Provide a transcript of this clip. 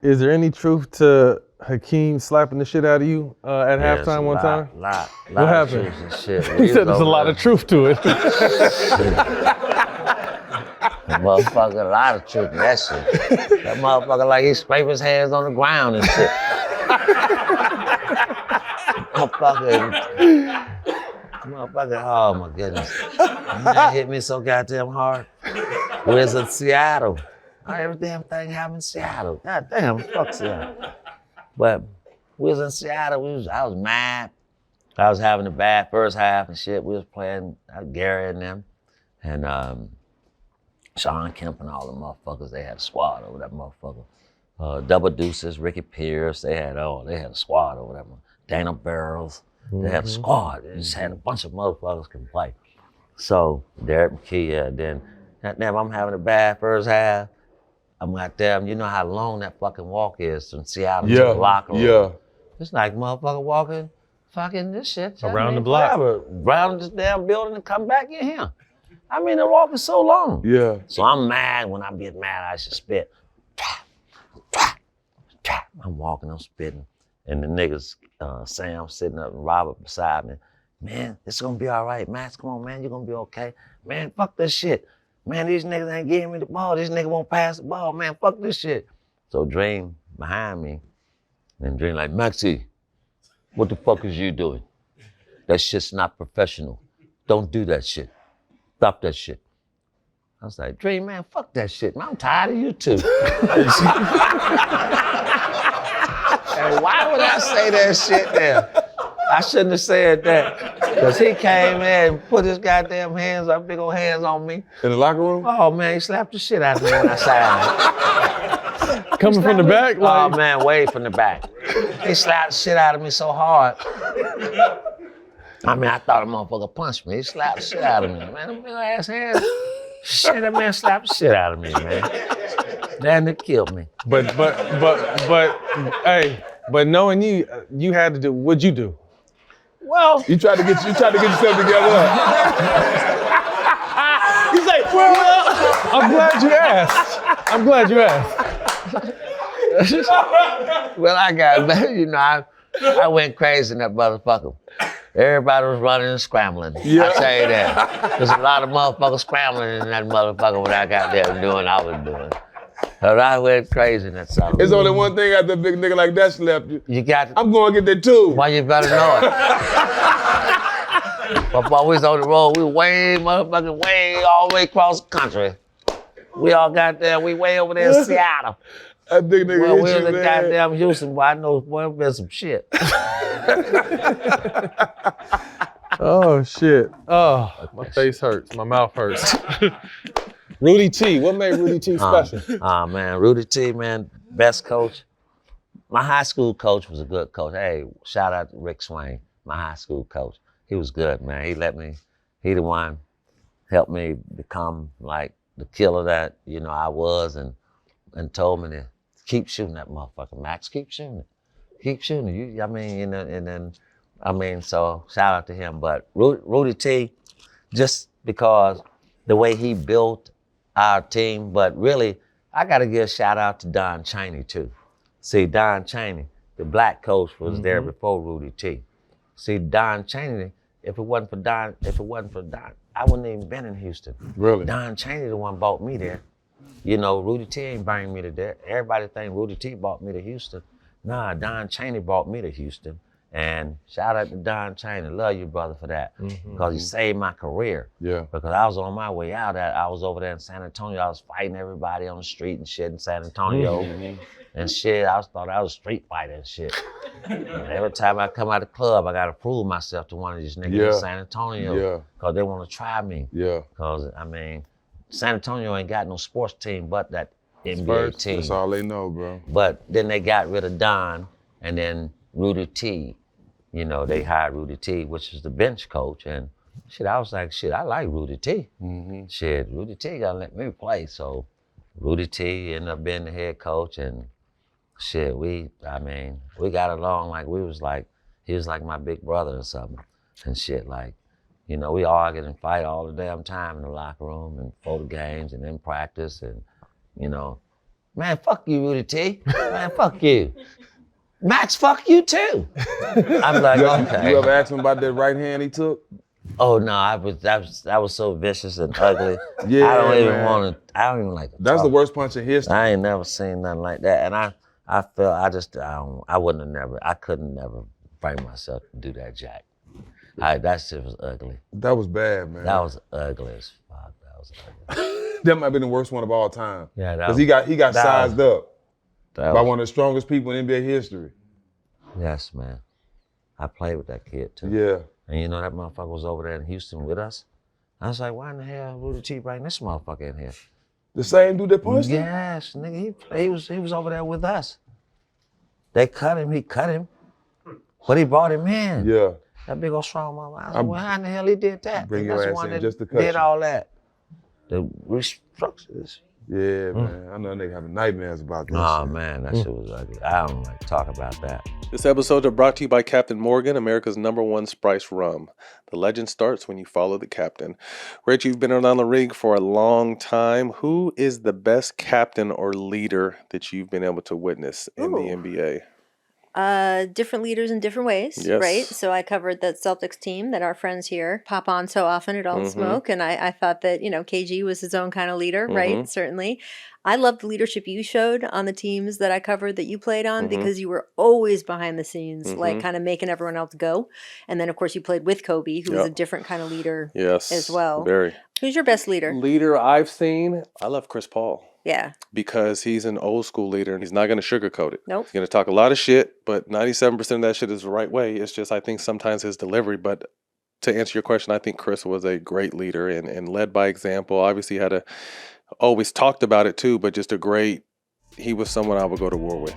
Is there any truth to Hakeem slapping the shit out of you at Yeah, it's a halftime one time? lot What of happened? truth and shit. He said there's a over lot there. of truth to it. Motherfucker, a lot of truth in that shit. That motherfucker like he scrape his hands on the ground and shit. Motherfucker, oh my goodness. Man hit me so goddamn hard. We was in Seattle. Every damn thing happened in Seattle. God damn, fuck Seattle. But we was in Seattle, I was mad. I was having a bad first half and shit. We was playing Gary and them. And Sean Kemp and all the motherfuckers, they had a squad over that motherfucker. Double Deuces, Ricky Pierce, they had a squad over that motherfucker. Dana Barrels, they had a squad. They just had a bunch of motherfuckers can play. So Derek McKee, then goddamn, I'm having a bad first half. I'm like, damn, you know how long that fucking walk is from Seattle to the locker room. Yeah. It's like motherfucker walking fucking this shit. Around the block. Forever. Around this damn building and come back in here. I mean, the walk is so long. Yeah. So I'm mad. When I get mad, I should spit. I'm walking, I'm spitting. And the niggas, Sam sitting up and Robert beside me. Man, it's gonna be all right, Max. Come on, man, you're gonna be okay. Man, fuck this shit. Man, these niggas ain't giving me the ball. These niggas won't pass the ball. Man, fuck this shit. So Dream behind me, and Dream like, Maxie, what the fuck is you doing? That shit's not professional. Don't do that shit. Stop that shit. I was like, Dream, man, fuck that shit, man. I'm tired of you too. And why would I say that shit there? I shouldn't have said that. Because he came in and put his goddamn big old hands on me. In the locker room? Oh man, he slapped the shit out of me when I signed. Coming from the back? Oh man, way from the back. He slapped the shit out of me so hard. I mean, I thought a motherfucker punched me. He slapped the shit out of me. Man, them big ass hands. Shit, that man slapped the shit out of me, man. That nigga killed me. But hey, but knowing you had to do, what'd you do? Well, You tried to get yourself together. He's like, well, I'm glad you asked. well, I got, you know, I went crazy in that motherfucker. Everybody was running and scrambling. Yeah. I tell you that. There's a lot of motherfuckers scrambling in that motherfucker when I got there doing I was doing. But I went crazy in that song. It's only one thing after a big nigga like that slapped you. You got I'm going to get that too. Why you better know it? But while we was on the road, we way all the way across the country. We all got there, we way over there in Seattle. That big nigga Well, hit we you, was in man. goddamn Houston, boy. I know boy, been some shit. Oh shit. Oh, my face hurts. My mouth hurts. Rudy T. What made Rudy T special? Man, Rudy T, man, best coach. My high school coach was a good coach. Hey, shout out to Rick Swain, my high school coach. He was good, man. He the one helped me become like the killer that, you know, I was and told me to keep shooting that motherfucker, Max, keep shooting it. Keep shooting it. You, I mean, you know, and then, I mean, so shout out to him. But Rudy T, just because the way he built our team, but really, I got to give a shout out to Don Chaney too. See, Don Chaney, the black coach, was there before Rudy T. See, Don Chaney, if it wasn't for Don, I wouldn't even been in Houston. Really? Don Chaney the one brought me there. You know, Rudy T ain't bringing me to there. Everybody think Rudy T brought me to Houston. Nah, Don Chaney brought me to Houston. And shout out to Don Chaney. Love you, brother, for that. Because he saved my career. Yeah. Because I was on my way out. I was over there in San Antonio. I was fighting everybody on the street and shit in San Antonio. And shit, thought I was a street fighter and shit. And every time I come out of the club, I got to prove myself to one of these niggas in San Antonio. Because they want to try me. Yeah. Because, I mean, San Antonio ain't got no sports team but that NBA team. That's all they know, bro. But then they got rid of Don and then Rudy T. You know, they hired Rudy T, which is the bench coach. And shit, I was like, shit, I like Rudy T. Shit, Rudy T gotta let me play. So Rudy T ended up being the head coach and shit, we got along like he was like my big brother or something. And shit, like, you know, we argued and fight all the damn time in the locker room and before the games and in practice and, you know, Man, fuck you, Rudy T. Man, fuck you. Max, fuck you too. I'm like, okay. You ever asked him about that right hand he took? Oh no, that was so vicious and ugly. Yeah, I don't even man. want to. I don't even like. That's the worst punch in history. I ain't never seen nothing like that, and I felt I wouldn't have never. I couldn't never bring myself to do that, Jack. That shit was ugly. That was bad, man. That was ugly as fuck. That was ugly. That might have been the worst one of all time. Yeah, because he got sized up by was, one of the strongest people in NBA history. Yes, man. I played with that kid too. Yeah. And you know that motherfucker was over there in Houston with us. I was like, why in the hell Rudy T bring this motherfucker in here? The same dude that punched him? Yes, nigga, he was over there with us. They cut him, he cut him, but he brought him in. Yeah. That big old strong motherfucker. I was like, well, how in the hell he did that? Bring That's your the ass one in that just to cut did you. all that. The restructures. Yeah, man. I know nigga having nightmares about this. Oh shit. man, that shit was ugly. I don't like to talk about that. This episode is brought to you by Captain Morgan, America's #1 spiced rum. The legend starts when you follow the captain. Rich, you've been around the ring for a long time. Who is the best captain or leader that you've been able to witness in the NBA? Different leaders in different ways, Yes. right? So I covered that Celtics team that our friends here pop on so often at All the Smoke, and I thought that, KG was his own kind of leader, right? Certainly. I love the leadership you showed on the teams that I covered that you played on because you were always behind the scenes, like kind of making everyone else go. And then, of course, you played with Kobe, who was a different kind of leader as well. Very. Who's your best leader? Leader I've seen, I love Chris Paul. Yeah. Because he's an old school leader and he's not going to sugarcoat it. Nope. He's going to talk a lot of shit, but 97% of that shit is the right way. It's just, I think sometimes his delivery. But to answer your question, I think Chris was a great leader and led by example. Obviously always talked about it too, but just he was someone I would go to war with.